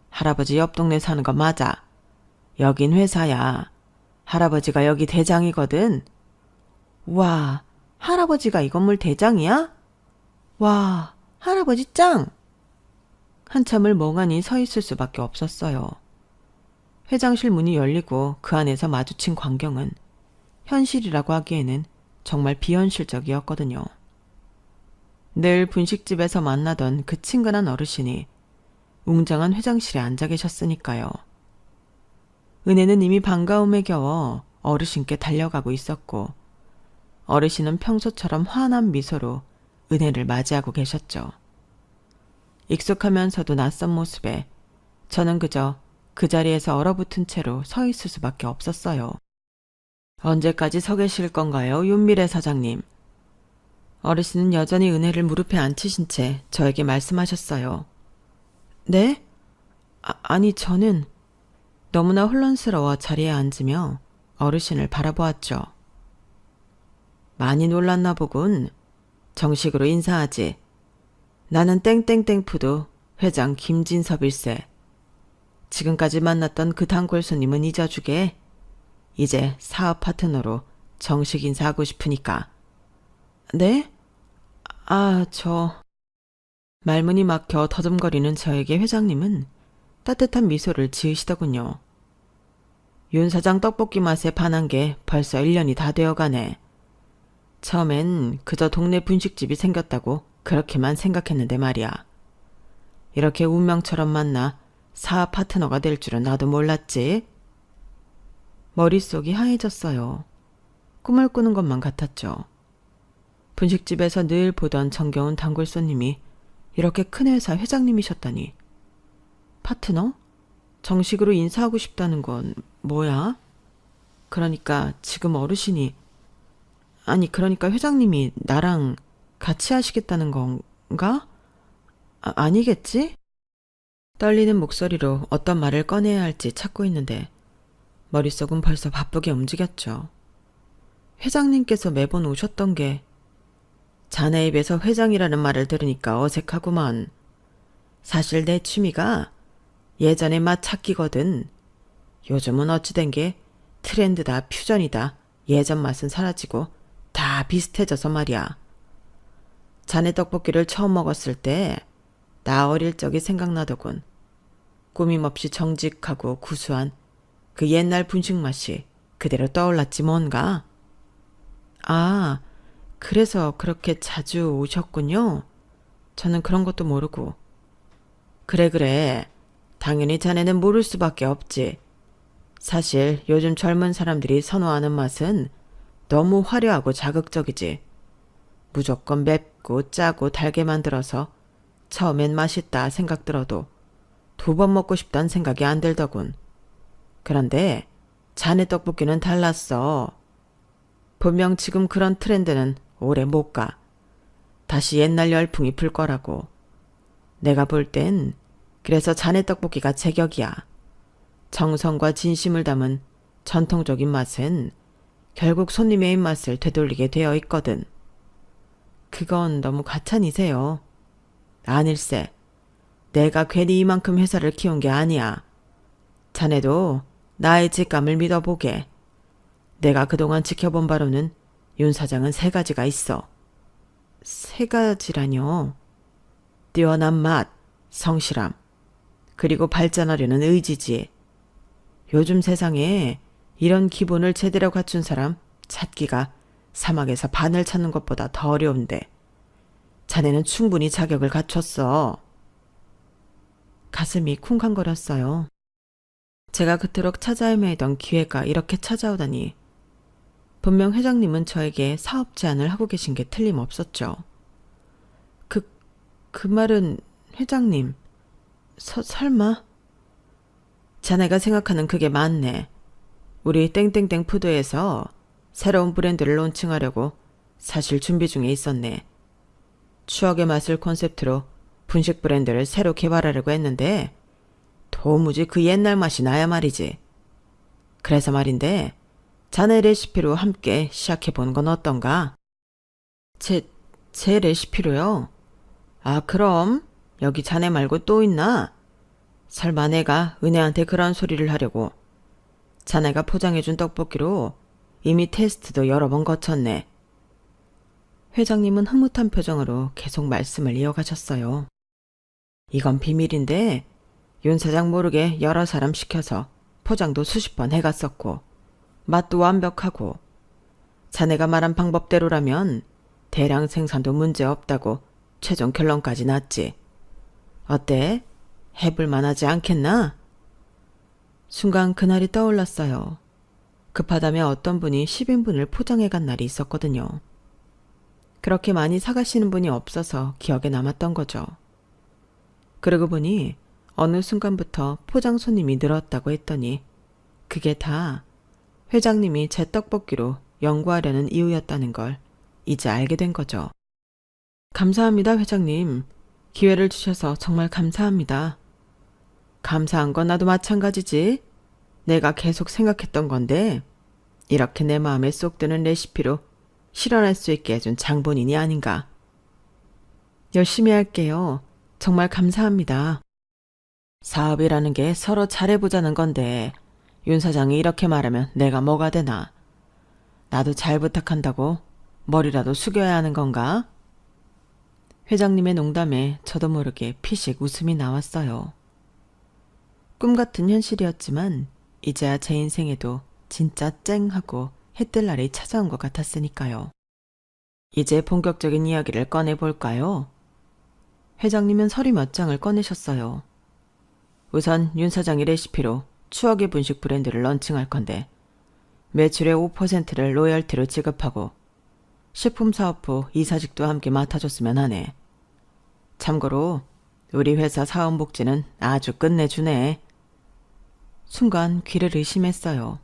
할아버지 옆 동네 사는 거 맞아. 여긴 회사야. 할아버지가 여기 대장이거든. 와, 할아버지가 이 건물 대장이야? 와, 할아버지 짱! 한참을 멍하니 서 있을 수밖에 없었어요. 회장실 문이 열리고 그 안에서 마주친 광경은 현실이라고 하기에는 정말 비현실적이었거든요. 늘 분식집에서 만나던 그 친근한 어르신이 웅장한 회장실에 앉아 계셨으니까요. 은혜는 이미 반가움에 겨워 어르신께 달려가고 있었고 어르신은 평소처럼 환한 미소로 은혜를 맞이하고 계셨죠. 익숙하면서도 낯선 모습에 저는 그저 그 자리에서 얼어붙은 채로 서 있을 수밖에 없었어요. 언제까지 서 계실 건가요, 윤미래 사장님? 어르신은 여전히 은혜를 무릎에 앉히신 채 저에게 말씀하셨어요. 네? 아니 저는 너무나 혼란스러워 자리에 앉으며 어르신을 바라보았죠. 많이 놀랐나 보군. 정식으로 인사하지. 나는 땡땡땡푸드 회장 김진섭일세. 지금까지 만났던 그 단골 손님은 잊어주게. 이제 사업 파트너로 정식 인사하고 싶으니까. 네? 말문이 막혀 더듬거리는 저에게 회장님은 따뜻한 미소를 지으시더군요. 윤 사장 떡볶이 맛에 반한 게 벌써 1년이 다 되어가네. 처음엔 그저 동네 분식집이 생겼다고 그렇게만 생각했는데 말이야. 이렇게 운명처럼 만나 사업 파트너가 될 줄은 나도 몰랐지. 머릿속이 하얘졌어요. 꿈을 꾸는 것만 같았죠. 분식집에서 늘 보던 정겨운 단골 손님이 이렇게 큰 회사 회장님이셨다니. 파트너? 정식으로 인사하고 싶다는 건 뭐야? 그러니까 지금 어르신이, 그러니까 회장님이 나랑 같이 하시겠다는 건가? 아니겠지? 떨리는 목소리로 어떤 말을 꺼내야 할지 찾고 있는데 머릿속은 벌써 바쁘게 움직였죠. 회장님께서 매번 오셨던 게, 자네 입에서 회장이라는 말을 들으니까 어색하구만. 사실 내 취미가 예전의 맛 찾기거든. 요즘은 어찌된 게 트렌드다, 퓨전이다. 예전 맛은 사라지고 다 비슷해져서 말이야. 자네 떡볶이를 처음 먹었을 때 나 어릴 적이 생각나더군. 꾸밈없이 정직하고 구수한 그 옛날 분식 맛이 그대로 떠올랐지 뭔가. 그래서 그렇게 자주 오셨군요. 저는 그런 것도 모르고. 그래. 당연히 자네는 모를 수밖에 없지. 사실 요즘 젊은 사람들이 선호하는 맛은 너무 화려하고 자극적이지. 무조건 맵고 짜고 달게 만들어서 처음엔 맛있다 생각 들어도 2번 먹고 싶다는 생각이 안 들더군. 그런데 자네 떡볶이는 달랐어. 분명 지금 그런 트렌드는 오래 못 가. 다시 옛날 열풍이 불 거라고. 내가 볼 땐 그래서 자네 떡볶이가 제격이야. 정성과 진심을 담은 전통적인 맛은 결국 손님의 입맛을 되돌리게 되어 있거든. 그건 너무 과찬이세요. 아닐세. 내가 괜히 이만큼 회사를 키운 게 아니야. 자네도 나의 직감을 믿어보게. 내가 그동안 지켜본 바로는 윤 사장은 3가지가 있어. 3가지라뇨? 뛰어난 맛, 성실함, 그리고 발전하려는 의지지. 요즘 세상에 이런 기본을 제대로 갖춘 사람 찾기가 사막에서 바늘 찾는 것보다 더 어려운데 자네는 충분히 자격을 갖췄어. 가슴이 쿵쾅거렸어요. 제가 그토록 찾아 헤매던 기회가 이렇게 찾아오다니. 분명 회장님은 저에게 사업 제안을 하고 계신 게 틀림없었죠. 그 말은 회장님, 설마? 자네가 생각하는 그게 맞네. 우리 땡땡땡 푸드에서 새로운 브랜드를 론칭하려고 사실 준비 중에 있었네. 추억의 맛을 콘셉트로 분식 브랜드를 새로 개발하려고 했는데 도무지 그 옛날 맛이 나야 말이지. 그래서 말인데 자네 레시피로 함께 시작해보는 건 어떤가? 제 레시피로요? 그럼 여기 자네 말고 또 있나? 설마 내가 은혜한테 그런 소리를 하려고. 자네가 포장해준 떡볶이로 이미 테스트도 여러 번 거쳤네. 회장님은 흐뭇한 표정으로 계속 말씀을 이어가셨어요. 이건 비밀인데 윤 사장 모르게 여러 사람 시켜서 포장도 수십 번 해갔었고 맛도 완벽하고 자네가 말한 방법대로라면 대량 생산도 문제없다고 최종 결론까지 났지. 어때? 해볼 만하지 않겠나? 순간 그날이 떠올랐어요. 급하다며 어떤 분이 10인분을 포장해간 날이 있었거든요. 그렇게 많이 사가시는 분이 없어서 기억에 남았던 거죠. 그러고 보니 어느 순간부터 포장 손님이 늘었다고 했더니 그게 다 회장님이 제 떡볶이로 연구하려는 이유였다는 걸 이제 알게 된 거죠. 감사합니다, 회장님. 기회를 주셔서 정말 감사합니다. 감사한 건 나도 마찬가지지. 내가 계속 생각했던 건데 이렇게 내 마음에 쏙 드는 레시피로 실현할 수 있게 해준 장본인이 아닌가. 열심히 할게요. 정말 감사합니다. 사업이라는 게 서로 잘해보자는 건데 윤 사장이 이렇게 말하면 내가 뭐가 되나? 나도 잘 부탁한다고 머리라도 숙여야 하는 건가? 회장님의 농담에 저도 모르게 피식 웃음이 나왔어요. 꿈 같은 현실이었지만 이제야 제 인생에도 진짜 쨍하고 해뜰 날이 찾아온 것 같았으니까요. 이제 본격적인 이야기를 꺼내볼까요? 회장님은 서류 몇 장을 꺼내셨어요. 우선 윤 사장의 레시피로 추억의 분식 브랜드를 런칭할 건데 매출의 5%를 로열티로 지급하고 식품사업 후 이사직도 함께 맡아줬으면 하네. 참고로 우리 회사 사원복지는 아주 끝내주네. 순간 귀를 의심했어요.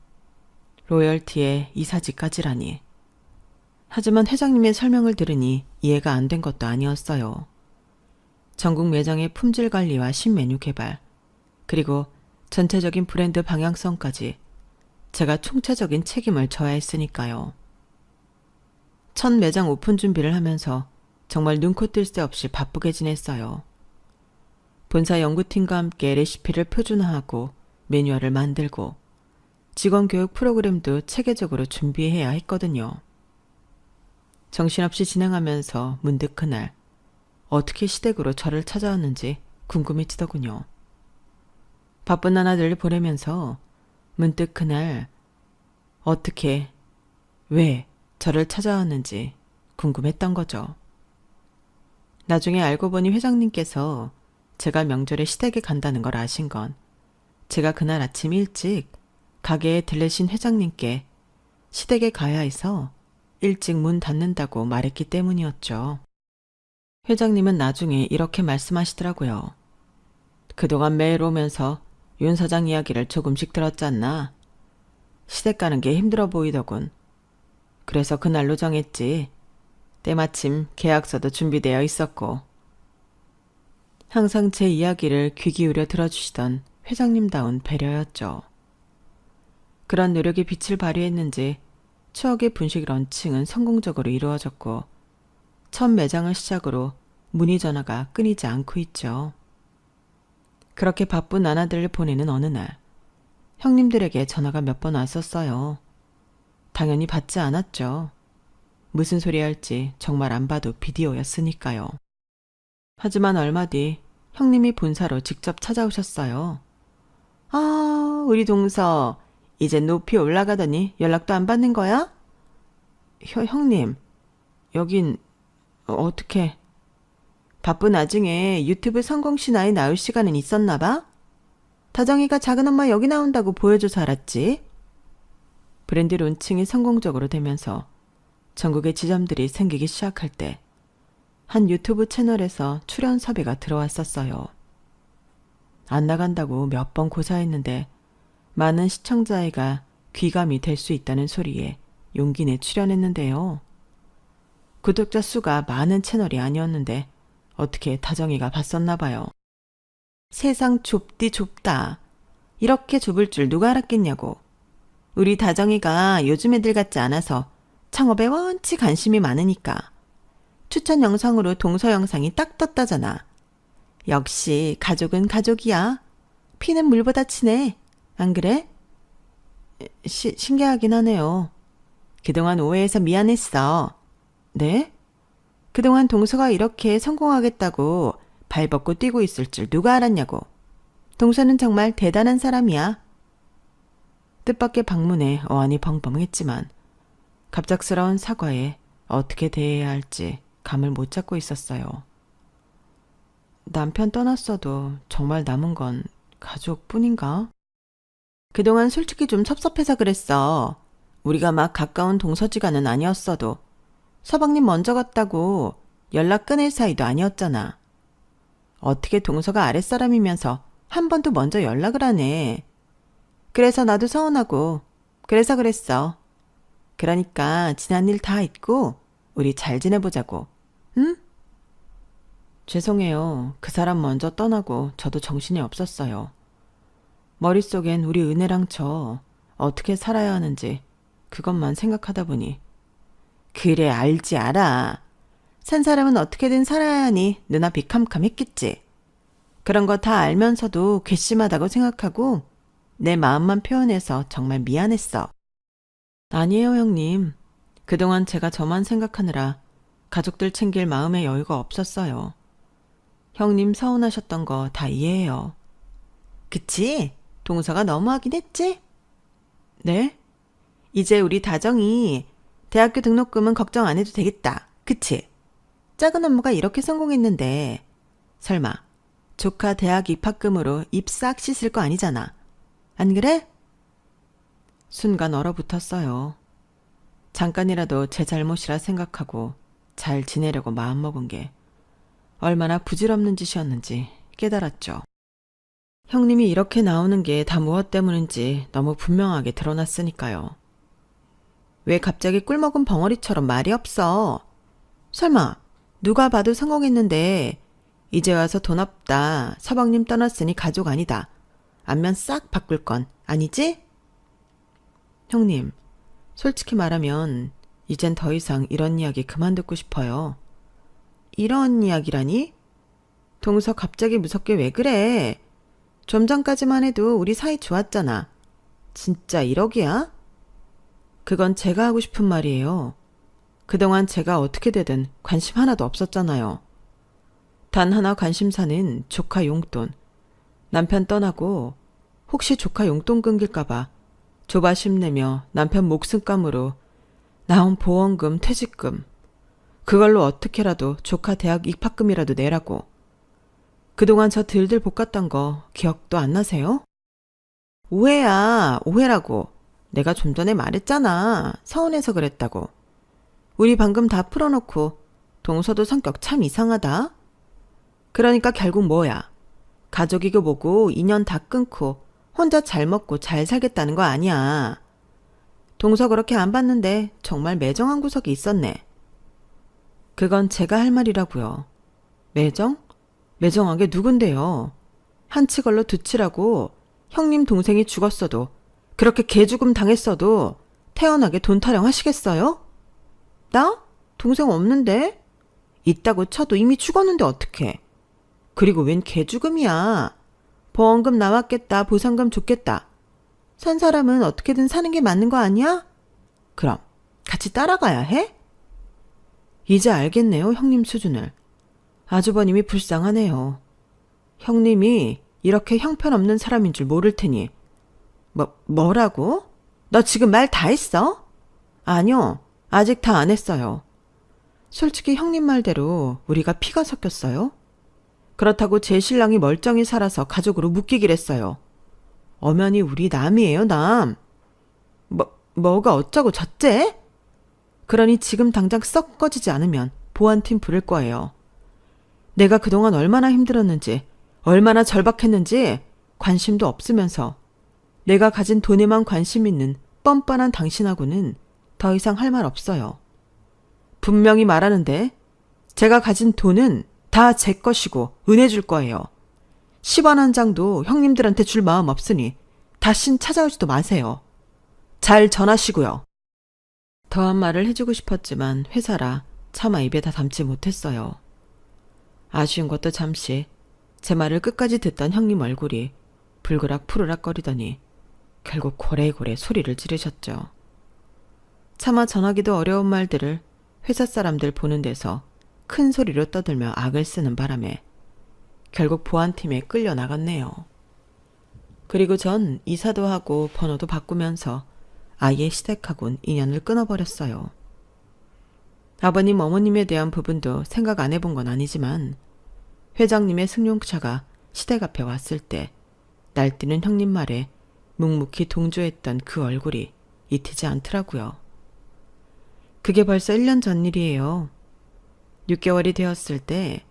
로열티에 이사직까지라니. 하지만 회장님의 설명을 들으니 이해가 안 된 것도 아니었어요. 전국 매장의 품질 관리와 신메뉴 개발, 그리고 전체적인 브랜드 방향성까지 제가 총체적인 책임을 져야 했으니까요. 첫 매장 오픈 준비를 하면서 정말 눈코 뜰 새 없이 바쁘게 지냈어요. 본사 연구팀과 함께 레시피를 표준화하고 매뉴얼을 만들고 직원 교육 프로그램도 체계적으로 준비해야 했거든요. 정신없이 진행하면서 문득 그날 어떻게 시댁으로 저를 찾아왔는지 궁금해지더군요. 바쁜 나날을 보내면서 문득 그날 어떻게, 왜 저를 찾아왔는지 궁금했던 거죠. 나중에 알고 보니 회장님께서 제가 명절에 시댁에 간다는 걸 아신 건 제가 그날 아침 일찍 가게에 들르신 회장님께 시댁에 가야 해서 일찍 문 닫는다고 말했기 때문이었죠. 회장님은 나중에 이렇게 말씀하시더라고요. 그동안 매일 오면서 윤 사장 이야기를 조금씩 들었잖나. 시댁 가는 게 힘들어 보이더군. 그래서 그날로 정했지. 때마침 계약서도 준비되어 있었고. 항상 제 이야기를 귀 기울여 들어주시던 회장님다운 배려였죠. 그런 노력이 빛을 발휘했는지 추억의 분식 런칭은 성공적으로 이루어졌고 첫 매장을 시작으로 문의 전화가 끊이지 않고 있죠. 그렇게 바쁜 나날들을 보내는 어느 날 형님들에게 전화가 몇 번 왔었어요. 당연히 받지 않았죠. 무슨 소리 할지 정말 안 봐도 비디오였으니까요. 하지만 얼마 뒤 형님이 본사로 직접 찾아오셨어요. 아, 우리 동서 이제 높이 올라가더니 연락도 안 받는 거야? 형님, 여긴 어떻게... 바쁜 와중에 유튜브 성공 신화에 나올 시간은 있었나 봐? 다정이가 작은 엄마 여기 나온다고 보여줘서 알았지. 브랜드 론칭이 성공적으로 되면서 전국에 지점들이 생기기 시작할 때 한 유튜브 채널에서 출연 섭외가 들어왔었어요. 안 나간다고 몇 번 고사했는데 많은 시청자애가 귀감이 될 수 있다는 소리에 용기 내 출연했는데요. 구독자 수가 많은 채널이 아니었는데 어떻게 다정이가 봤었나 봐요. 세상 좁디 좁다. 이렇게 좁을 줄 누가 알았겠냐고. 우리 다정이가 요즘 애들 같지 않아서 창업에 원치 관심이 많으니까. 추천 영상으로 동서 영상이 딱 떴다잖아. 역시 가족은 가족이야. 피는 물보다 친해. 안 그래? 신기하긴 하네요. 그동안 오해해서 미안했어. 네? 그동안 동서가 이렇게 성공하겠다고 발벗고 뛰고 있을 줄 누가 알았냐고. 동서는 정말 대단한 사람이야. 뜻밖의 방문에 어안이 벙벙했지만 갑작스러운 사과에 어떻게 대해야 할지 감을 못 잡고 있었어요. 남편 떠났어도 정말 남은 건 가족뿐인가? 그동안 솔직히 좀 섭섭해서 그랬어. 우리가 막 가까운 동서지간은 아니었어도 서방님 먼저 갔다고 연락 끊을 사이도 아니었잖아. 어떻게 동서가 아랫사람이면서 한 번도 먼저 연락을 하네. 그래서 나도 서운하고 그래서 그랬어. 그러니까 지난 일 다 잊고 우리 잘 지내보자고. 응? 죄송해요. 그 사람 먼저 떠나고 저도 정신이 없었어요. 머릿속엔 우리 은혜랑 저 어떻게 살아야 하는지 그것만 생각하다 보니. 그래, 알지 알아. 산 사람은 어떻게든 살아야 하니 눈앞이 캄캄했겠지. 그런 거 다 알면서도 괘씸하다고 생각하고 내 마음만 표현해서 정말 미안했어. 아니에요, 형님. 그동안 제가 저만 생각하느라 가족들 챙길 마음의 여유가 없었어요. 형님 서운하셨던 거 다 이해해요. 그치? 동서가 너무하긴 했지? 네? 이제 우리 다정이 대학교 등록금은 걱정 안 해도 되겠다. 그치? 작은 엄마가 이렇게 성공했는데 설마 조카 대학 입학금으로 입 싹 씻을 거 아니잖아. 안 그래? 순간 얼어붙었어요. 잠깐이라도 제 잘못이라 생각하고 잘 지내려고 마음먹은 게 얼마나 부질없는 짓이었는지 깨달았죠. 형님이 이렇게 나오는 게 다 무엇 때문인지 너무 분명하게 드러났으니까요. 왜 갑자기 꿀먹은 벙어리처럼 말이 없어? 설마 누가 봐도 성공했는데 이제 와서 돈 없다, 서방님 떠났으니 가족 아니다, 안면 싹 바꿀 건 아니지? 형님, 솔직히 말하면 이젠 더 이상 이런 이야기 그만 듣고 싶어요. 이런 이야기라니? 동서 갑자기 무섭게 왜 그래? 좀 전까지만 해도 우리 사이 좋았잖아. 진짜 1억이야? 그건 제가 하고 싶은 말이에요. 그동안 제가 어떻게 되든 관심 하나도 없었잖아요. 단 하나 관심사는 조카 용돈. 남편 떠나고 혹시 조카 용돈 끊길까봐 조바심 내며 남편 목숨감으로 나온 보험금, 퇴직금. 그걸로 어떻게라도 조카 대학 입학금이라도 내라고. 그동안 저 들들 볶았던 거 기억도 안 나세요? 오해야, 오해라고. 내가 좀 전에 말했잖아. 서운해서 그랬다고. 우리 방금 다 풀어놓고 동서도 성격 참 이상하다. 그러니까 결국 뭐야? 가족이고 뭐고 인연 다 끊고 혼자 잘 먹고 잘 살겠다는 거 아니야. 동서 그렇게 안 봤는데 정말 매정한 구석이 있었네. 그건 제가 할 말이라고요. 매정? 매정하게 누군데요? 한 치 걸러 두 치라고 형님 동생이 죽었어도 그렇게 개죽음 당했어도 태연하게 돈 타령하시겠어요? 나? 동생 없는데? 있다고 쳐도 이미 죽었는데 어떡해. 그리고 웬 개죽음이야. 보험금 나왔겠다, 보상금 줬겠다. 산 사람은 어떻게든 사는 게 맞는 거 아니야? 그럼 같이 따라가야 해? 이제 알겠네요, 형님 수준을. 아주버님이 불쌍하네요. 형님이 이렇게 형편없는 사람인 줄 모를 테니. 뭐라고? 너 지금 말 다 했어? 아니요, 아직 다 안 했어요. 솔직히 형님 말대로 우리가 피가 섞였어요. 그렇다고 제 신랑이 멀쩡히 살아서 가족으로 묶이길 했어요. 엄연히 우리 남이에요, 남. 뭐가 어쩌고 저째? 그러니 지금 당장 썩 꺼지지 않으면 보안팀 부를 거예요. 내가 그동안 얼마나 힘들었는지, 얼마나 절박했는지 관심도 없으면서 내가 가진 돈에만 관심 있는 뻔뻔한 당신하고는 더 이상 할 말 없어요. 분명히 말하는데 제가 가진 돈은 다 제 것이고 은혜 줄 거예요. 10원 한 장도 형님들한테 줄 마음 없으니 다신 찾아오지도 마세요. 잘 전하시고요. 더한 말을 해주고 싶었지만 회사라 차마 입에다 담지 못했어요. 아쉬운 것도 잠시 제 말을 끝까지 듣던 형님 얼굴이 불그락 푸르락거리더니 결국 고래고래 소리를 지르셨죠. 차마 전하기도 어려운 말들을 회사 사람들 보는 데서 큰 소리로 떠들며 악을 쓰는 바람에 결국 보안팀에 끌려 나갔네요. 그리고 전 이사도 하고 번호도 바꾸면서 아예 시댁하고는 인연을 끊어버렸어요. 아버님, 어머님에 대한 부분도 생각 안 해본 건 아니지만 회장님의 승용차가 시댁 앞에 왔을 때 날뛰는 형님 말에 묵묵히 동조했던 그 얼굴이 잊히지 않더라고요. 그게 벌써 1년 전 일이에요. 6개월이 되었을 때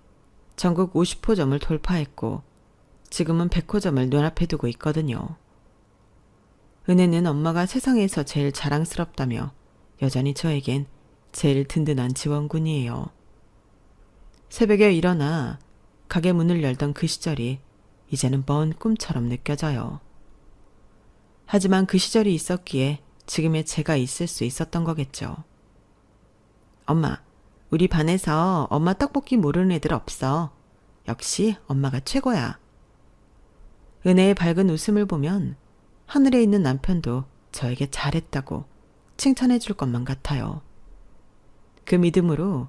전국 50호점을 돌파했고 지금은 100호점을 눈앞에 두고 있거든요. 은혜는 엄마가 세상에서 제일 자랑스럽다며 여전히 저에겐 제일 든든한 지원군이에요. 새벽에 일어나 가게 문을 열던 그 시절이 이제는 먼 꿈처럼 느껴져요. 하지만 그 시절이 있었기에 지금의 제가 있을 수 있었던 거겠죠. 엄마, 우리 반에서 엄마 떡볶이 모르는 애들 없어. 역시 엄마가 최고야. 은혜의 밝은 웃음을 보면 하늘에 있는 남편도 저에게 잘했다고 칭찬해 줄 것만 같아요. 그 믿음으로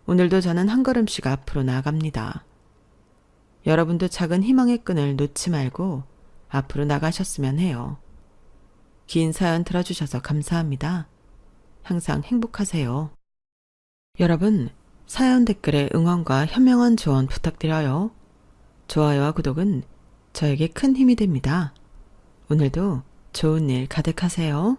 오늘도 저는 한 걸음씩 앞으로 나아갑니다. 여러분도 작은 희망의 끈을 놓지 말고 앞으로 나가셨으면 해요. 긴 사연 들어주셔서 감사합니다. 항상 행복하세요. 여러분, 사연 댓글에 응원과 현명한 조언 부탁드려요. 좋아요와 구독은 저에게 큰 힘이 됩니다. 오늘도 좋은 일 가득하세요.